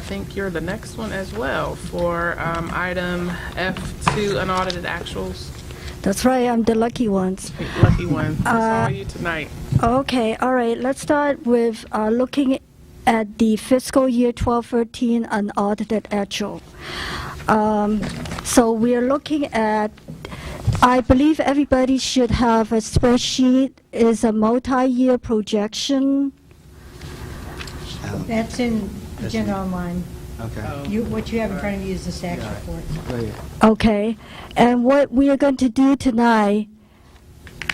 think you're the next one as well for item F2, unaudited actuals. That's right, I'm the lucky ones. Lucky one. It's all you tonight. Okay, all right, let's start with looking at the fiscal year 12-13 unaudited actual. So we are looking at, I believe everybody should have a spreadsheet. Is a multi-year projection. That's in the general line. Okay. What you have in front of you is the SACS report. Right here. Okay, and what we are going to do tonight,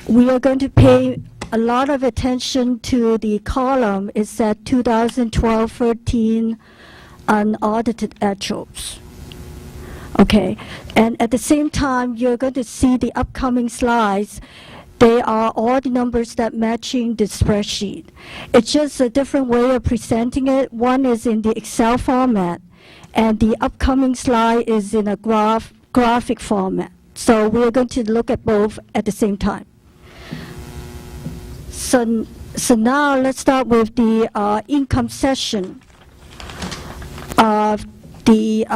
we are going to pay a lot of attention to the column. It's at 2012-13 unaudited actuals. Okay, and at the same time, you're going to see the upcoming slides. They are all the numbers that matching the spreadsheet. It's just a different way of presenting it. One is in the Excel format, and the upcoming slide is in a graphic format. So we're going to look at both at the same time. So now let's start with the income section of the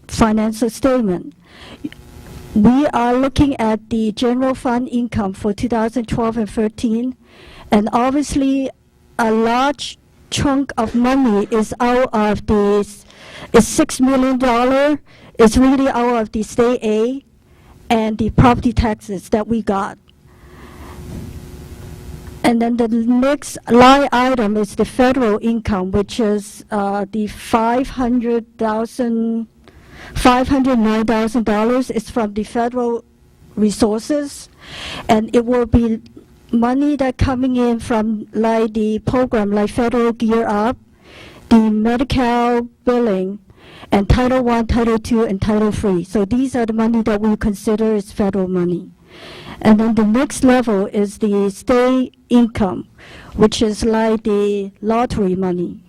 financial statement. We are looking at the general fund income for 2012 and 13, and obviously a large chunk of money is out of this. It's $6 million. It's really out of the state aid and the property taxes that we got. And then the next line item is the federal income, which is the $509,000 is from the federal resources, and it will be money that coming in from like the program like Federal Gear Up, the Medicare billing, and Title I, Title II, and Title III. So these are the money that we consider is federal money. And then the next level is the state income, which is like the lottery money,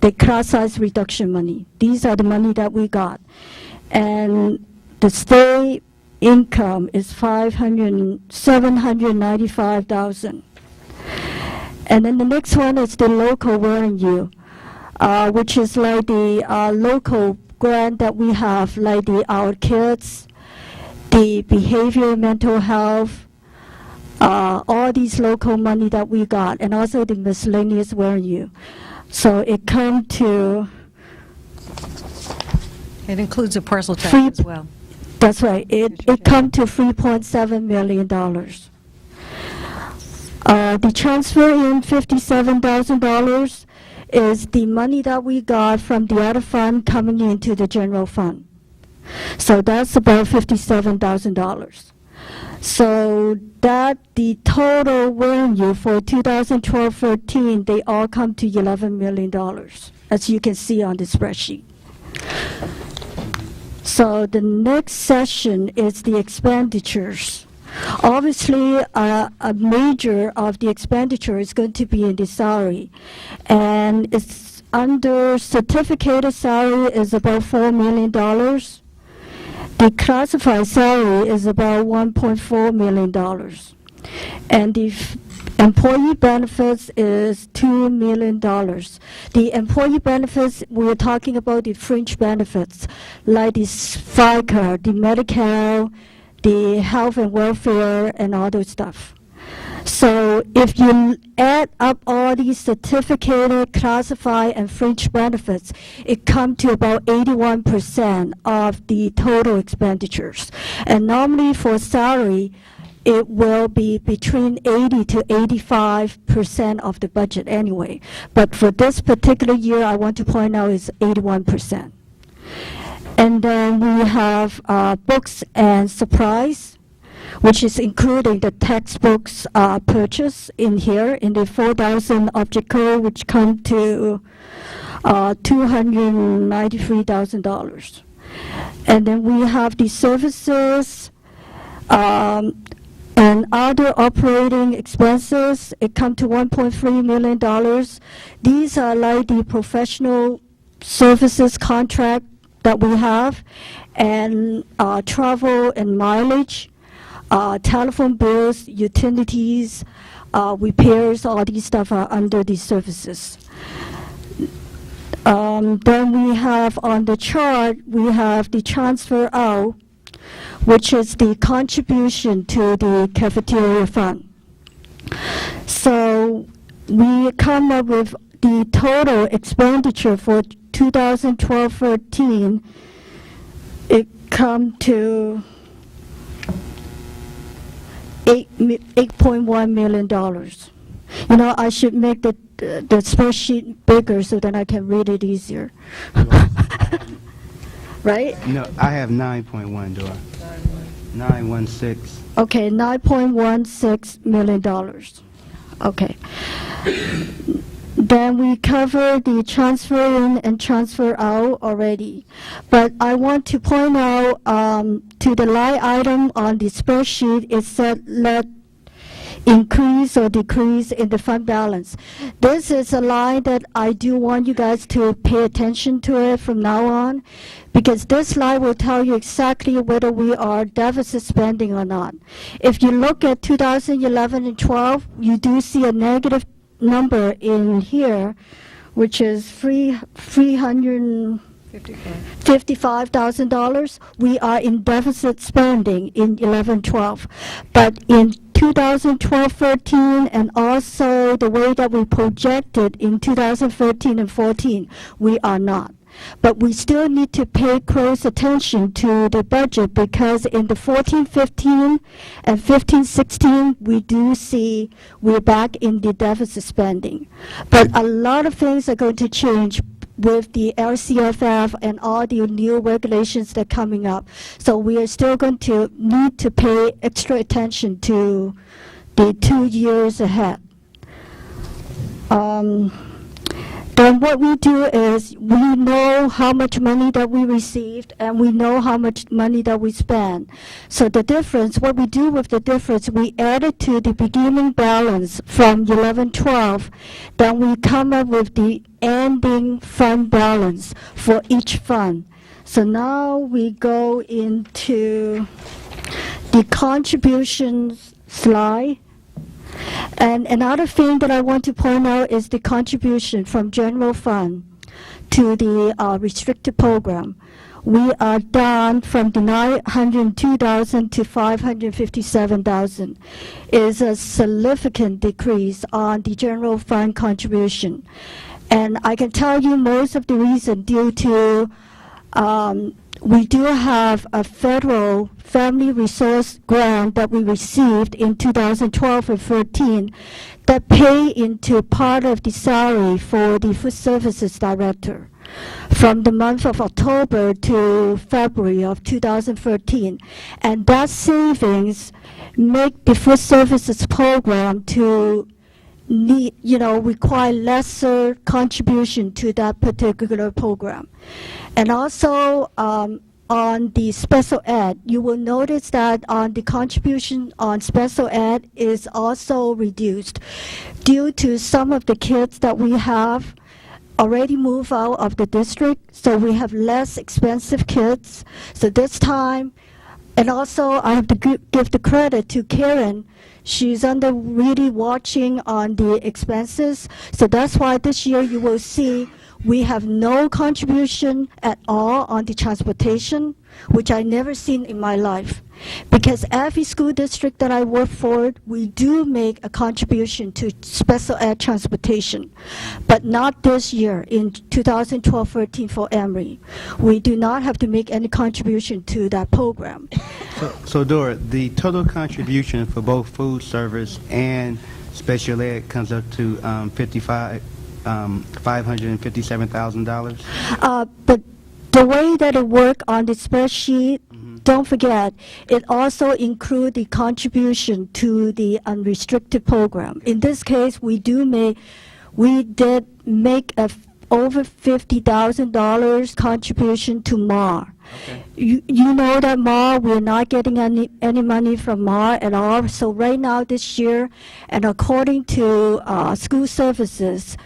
the class size reduction money. These are the money that we got. And the state income is $795,000. And then the next one is the local revenue, which is like the local grant that we have, like the Our Kids, the behavior, mental health, all these local money that we got, and also the miscellaneous revenue. So it comes to... It includes a parcel tax as well. That's right. It comes to $3.7 million. The transfer in $57,000 is the money that we got from the other fund coming into the general fund. So that's about $57,000. So that the total revenue for 2012-13, they all come to $11 million, as you can see on the spreadsheet. So the next section is the expenditures. Obviously, a major of the expenditure is going to be in the salary, and it's under certificated salary is about $4 million. The classified salary is about $1.4 million, and the employee benefits is $2 million. The employee benefits, we're talking about the fringe benefits, like the FICA, the Medicare, the health and welfare, and all those stuff. So if you add up all these certificated, classified, and fringe benefits, it comes to about 81% of the total expenditures. And normally for salary, it will be between 80 to 85% of the budget anyway. But for this particular year, I want to point out is 81%. And then we have books and supplies, which is including the textbooks purchase in here in the 4,000 object code, which come to $293,000. And then we have the services and other operating expenses. It come to $1.3 million. These are like the professional services contract that we have, and travel and mileage, telephone bills, utilities, repairs, all these stuff are under these services. Then we have on the chart, we have the transfer out, which is the contribution to the cafeteria fund. So we come up with the total expenditure for 2012-13. It come to $8.1 million. You know, I should make the spreadsheet bigger so that I can read it easier. Right? No, I have 9.1, Dora. 916. Okay, $9.16 million. Okay. Then we cover the transfer in and transfer out already. But I want to point out to the line item on the spreadsheet, it said let increase or decrease in the fund balance. This is a line that I do want you guys to pay attention to it from now on, because this line will tell you exactly whether we are deficit spending or not. If you look at 2011 and 12, you do see a negative number in here, which is $355,000. We are in deficit spending in 11-12, but in 2012-13 and also the way that we projected in 2013 and 14, we are not. But we still need to pay close attention to the budget, because in the 14-15 and 15-16, we do see we're back in the deficit spending. But a lot of things are going to change with the LCFF and all the new regulations that are coming up. So we are still going to need to pay extra attention to the 2 years ahead. Then what we do is we know how much money that we received and we know how much money that we spend. So the difference, what we do with the difference, we add it to the beginning balance from 11-12. Then we come up with the ending fund balance for each fund. So now we go into the contributions slide. And another thing that I want to point out is the contribution from general fund to the restricted program. We are down from the 902,000 to 557,000. Is a significant decrease on the general fund contribution. And I can tell you most of the reason due to we do have a federal family resource grant that we received in 2012 and 13 that pay into part of the salary for the food services director from the month of October to February of 2013. And that savings make the food services program to need, require lesser contribution to that particular program. And also on the special ed, you will notice that on the contribution on special ed is also reduced due to some of the kids that we have already moved out of the district, so we have less expensive kids. So this time, and also I have to give the credit to Karen. She's really watching on the expenses. So that's why this year you will see we have no contribution at all on the transportation, which I never seen in my life. Because every school district that I work for, we do make a contribution to special ed transportation. But not this year in 2012-13 for Emery. We do not have to make any contribution to that program. So Dora, the total contribution for both food service and special ed comes up to $557,000. But the way that it works on the spreadsheet, don't forget, it also includes the contribution to the unrestricted program. In this case, we did make a over $50,000 contribution to MAR. Okay. You know that MAR, we're not getting any money from MAR at all. So right now this year, and according to school services,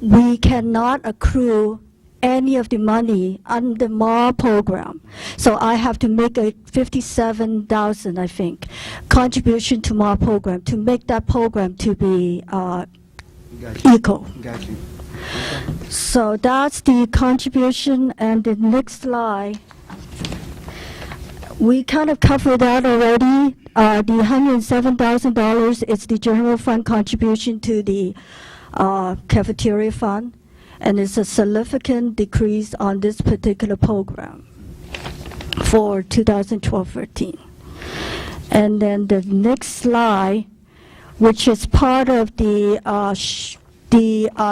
we cannot accrue any of the money on the MAR program. So I have to make a $57,000, I think, contribution to MAR program to make that program to be equal. Got you. So that's the contribution, and the next slide, we kind of covered that already. The $107,000 is the general fund contribution to the cafeteria fund, and it's a significant decrease on this particular program for 2012-13. And then the next slide, which is part of the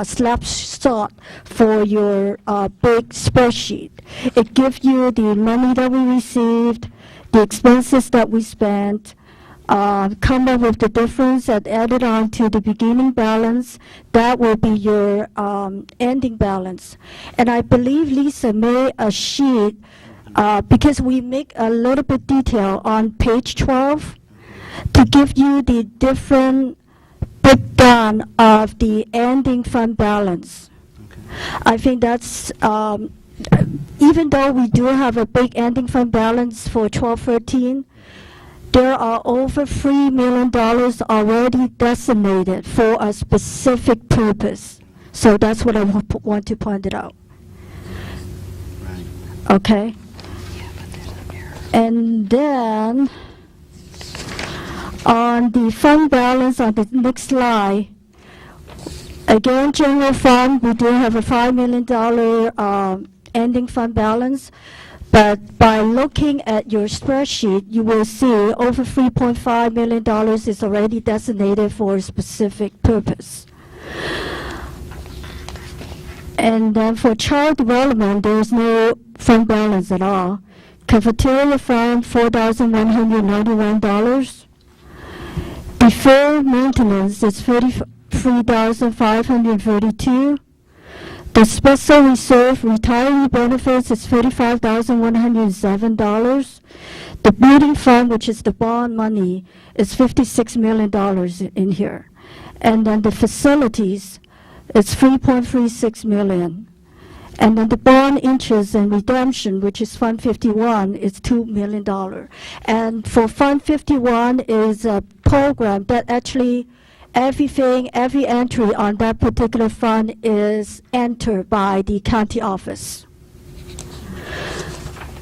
snapshot for your big spreadsheet. It gives you the money that we received, the expenses that we spent, come up with the difference and add it on to the beginning balance. That will be your ending balance. And I believe Lisa made a sheet because we make a little bit detail on page 12 to give you the different breakdown of the ending fund balance. Okay. I think that's, even though we do have a big ending fund balance for 12-13, there are over $3 million already designated for a specific purpose. So that's what I want to point it out. Right. Okay? And then on the fund balance on the next slide, again, general fund, we do have a $5 million ending fund balance. But by looking at your spreadsheet, you will see over $3.5 million is already designated for a specific purpose. And then for child development, there's no fund balance at all. Cafeteria fund, $4,191. Deferred maintenance is $33,532. The special reserve retiree benefits is $35,107. The building fund, which is the bond money, is $56 million in here. And then the facilities is $3.36 million. And then the bond interest and redemption, which is Fund 51, is $2 million. And for Fund 51 is a program that actually everything, every entry on that particular fund is entered by the county office.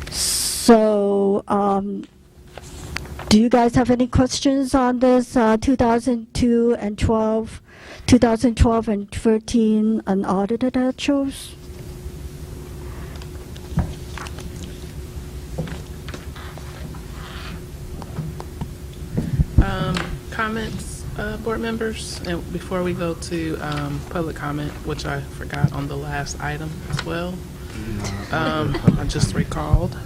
So, do you guys have any questions on this 2002 and 12, 2012 and 13 unaudited actuals? Comments, board members, and before we go to public comment, which I forgot on the last item as well. I just recalled.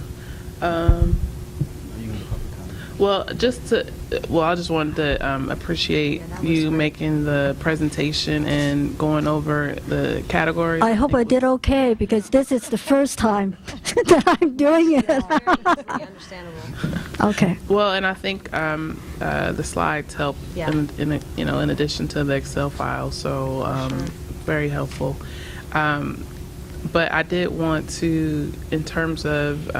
Well, I just wanted to appreciate you making the presentation and going over the categories. I hope I did okay, because this is the first time that I'm doing it. Understandable. Okay. Well, and I think the slides help in addition to the Excel file, so very helpful. But I did want to, in terms of,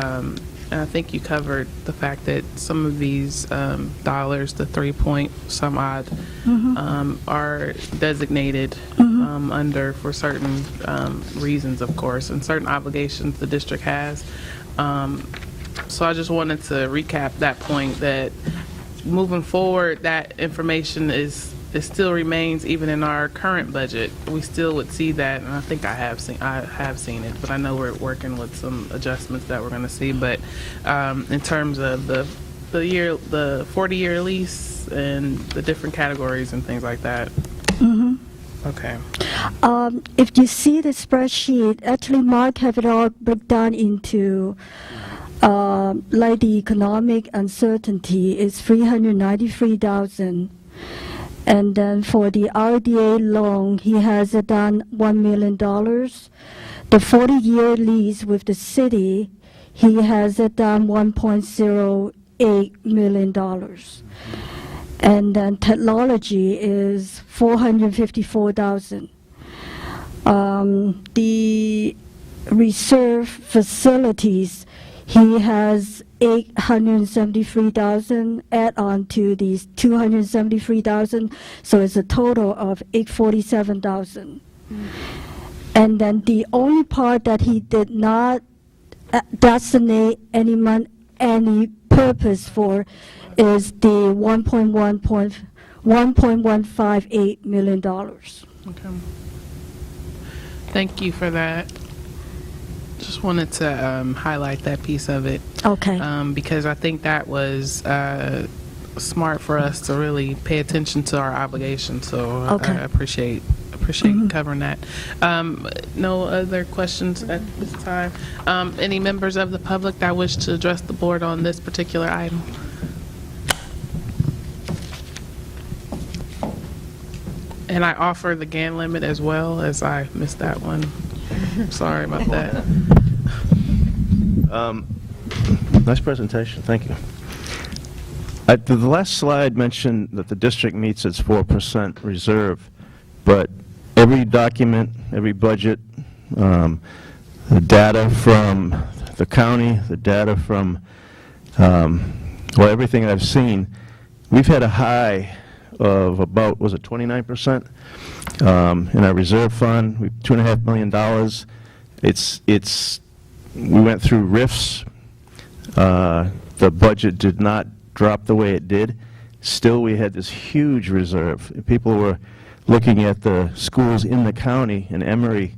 and I think you covered the fact that some of these dollars, the 3 point some odd, are designated under for certain reasons, of course, and certain obligations the district has. So I just wanted to recap that point, that moving forward, that information it still remains even in our current budget. We still would see that, and I think I have seen it, but I know we're working with some adjustments that we're going to see. But in terms of the 40-year lease and the different categories and things like that. Okay. If you see the spreadsheet, actually Mark have it all broken down into like the economic uncertainty is $393,000. And then for the RDA loan, he has it done $1 million. The 40-year lease with the city, he has it done $1.08 million. And then technology is $454,000. The reserve facilities, he has $873,000 add on to these $273,000, so it's a total of $847,000. And then the only part that he did not designate any purpose for is the $1.158 million. Okay. Thank you for that. Just wanted to highlight that piece of it. Okay. Because I think that was smart for us to really pay attention to our obligations. So Okay. I appreciate covering that. No other questions at this time. Any members of the public that wish to address the board on this particular item? And I offer the GAN limit as well, as I missed that one. Sorry about that. Nice presentation, thank you. The last slide mentioned that the district meets its 4% reserve, but every document, every budget, the data from the county, the data from, well, everything I've seen, we've had a high of about, was it 29%? In our reserve fund, $2.5 million. We went through RIFs. The budget did not drop the way it did. Still, we had this huge reserve. People were looking at the schools in the county, and Emery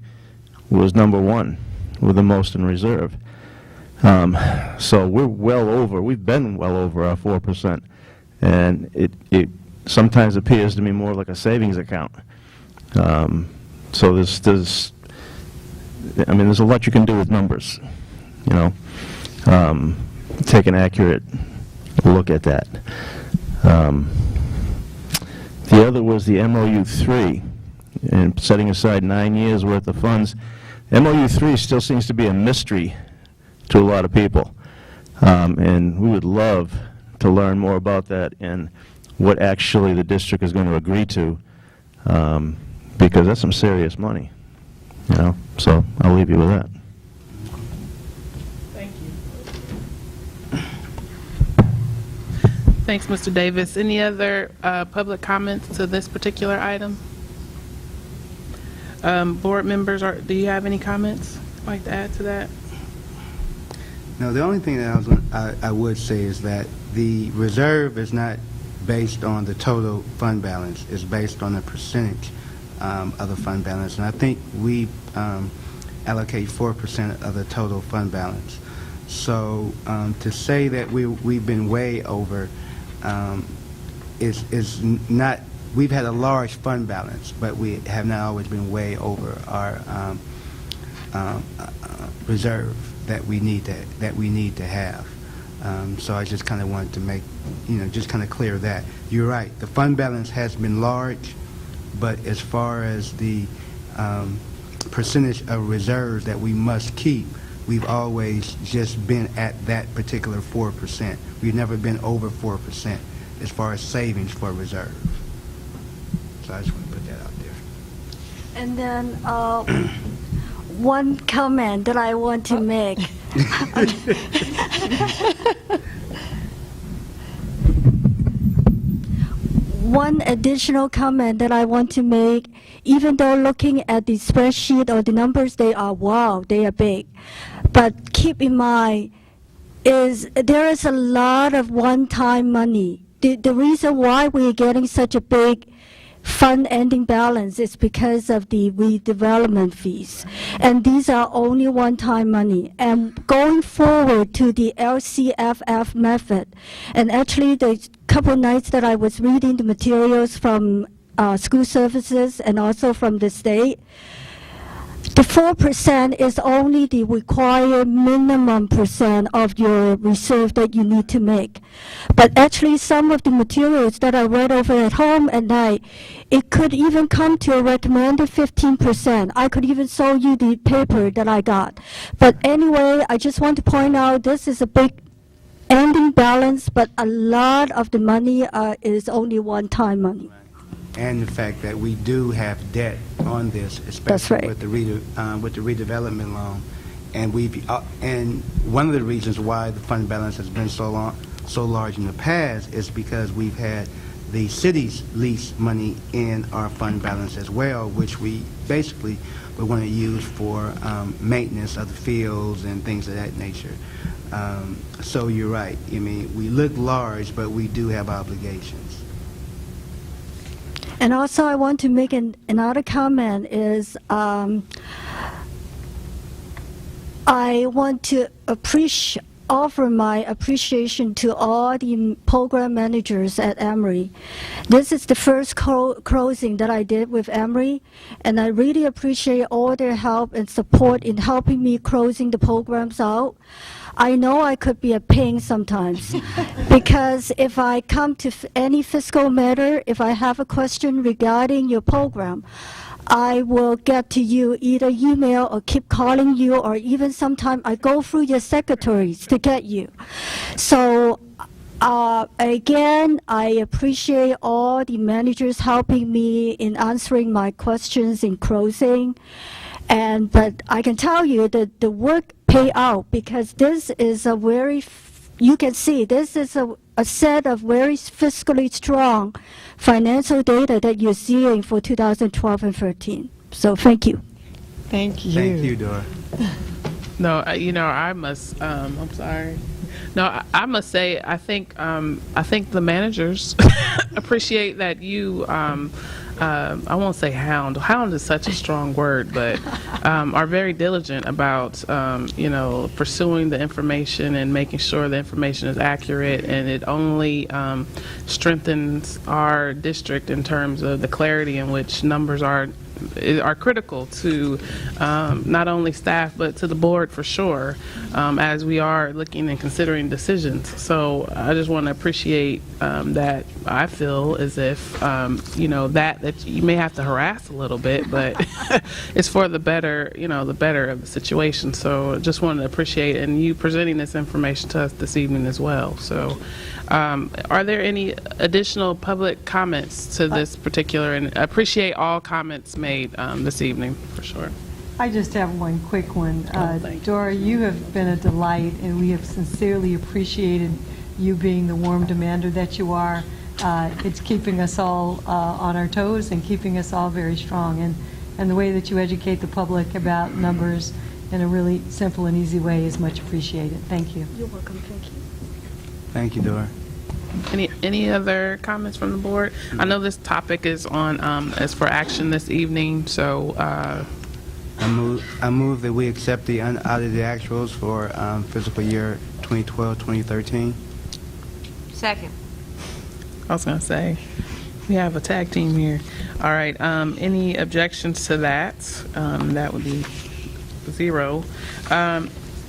was #1 with the most in reserve. So we've been well over our 4%. And it sometimes appears to me more like a savings account. So there's a lot you can do with numbers, you know. Take an accurate look at that. The other was the MOU 3, and setting aside 9 years worth of funds. MOU 3 still seems to be a mystery to a lot of people, and we would love to learn more about that and what actually the district is going to agree to, because that's some serious money, you know. So I'll leave you with that. Thank you. Thanks, Mr. Davis. Any other public comments to this particular item? Board members, do you have any comments you'd like to add to that? No, the only thing that I would say is that the reserve is not based on the total fund balance. It's based on the percentage of the fund balance. And I think we allocate 4% of the total fund balance. So to say that we've been way over is not, we've had a large fund balance, but we have not always been way over our reserve that we need to have. So I just kind of wanted to make, just kind of clear that. You're right, the fund balance has been large, but as far as the percentage of reserves that we must keep, we've always just been at that particular 4%. We've never been over 4% as far as savings for reserve. So I just want to put that out there. And then one comment that I want to make. One additional comment that I want to make, even though looking at the spreadsheet or the numbers, they are big. But keep in mind, there is a lot of one-time money. The reason why we're getting such a big fund ending balance is because of the redevelopment fees. And these are only one-time money. And going forward to the LCFF method, and actually the couple nights that I was reading the materials from school services and also from the state, the 4% is only the required minimum percent of your reserve that you need to make. But actually some of the materials that I read over at home at night, it could even come to a recommended 15%. I could even show you the paper that I got. But anyway, I just want to point out this is a big ending balance, but a lot of the money is only one-time money. And the fact that we do have debt on this, especially with the redevelopment loan, and and one of the reasons why the fund balance has been so large in the past is because we've had the city's lease money in our fund balance as well, which we basically we want to use for maintenance of the fields and things of that nature. So you're right. I mean, we look large, but we do have obligations. And also, I want to make another comment is I want to offer my appreciation to all the program managers at Emery. This is the first closing that I did with Emery, and I really appreciate all their help and support in helping me closing the programs out. I know I could be a pain sometimes because if I come to any fiscal matter, if I have a question regarding your program, I will get to you either email or keep calling you, or even sometimes I go through your secretaries to get you. So again, I appreciate all the managers helping me in answering my questions in closing. But I can tell you that the work pay out, because this is a very, you can see, this is a set of very fiscally strong financial data that you're seeing for 2012 and 13. So thank you. Thank you. Thank you, Dora. No, I must. I'm sorry. No, I must say, I think the managers appreciate that you. I won't say hound. Hound is such a strong word, but are very diligent about pursuing the information and making sure the information is accurate, and it only strengthens our district in terms of the clarity in which numbers are critical to not only staff but to the board for sure, as we are looking and considering decisions. So I just want to appreciate that. I feel as if that you may have to harass a little bit, but it's for the better, the better of the situation. So just wanted to appreciate and you presenting this information to us this evening as well. So are there any additional public comments to this particular, and I appreciate all comments made this evening for sure. I just have one quick one. Thank you. Dora, you have been a delight, and we have sincerely appreciated you being the warm demander that you are. It's keeping us all on our toes and keeping us all very strong. And the way that you educate the public about numbers in a really simple and easy way is much appreciated. Thank you. You're welcome. Thank you. Thank you, Dora. Any other comments from the board? I know this topic is on as for action this evening, so I move that we accept the unaudited actuals for fiscal year 2012-2013. Second. I was going to say, we have a tag team here. All right, any objections to that? That would be 0.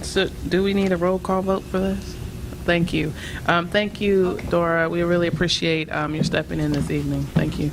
So do we need a roll call vote for this? Thank you. Thank you, Dora. We really appreciate your stepping in this evening. Thank you.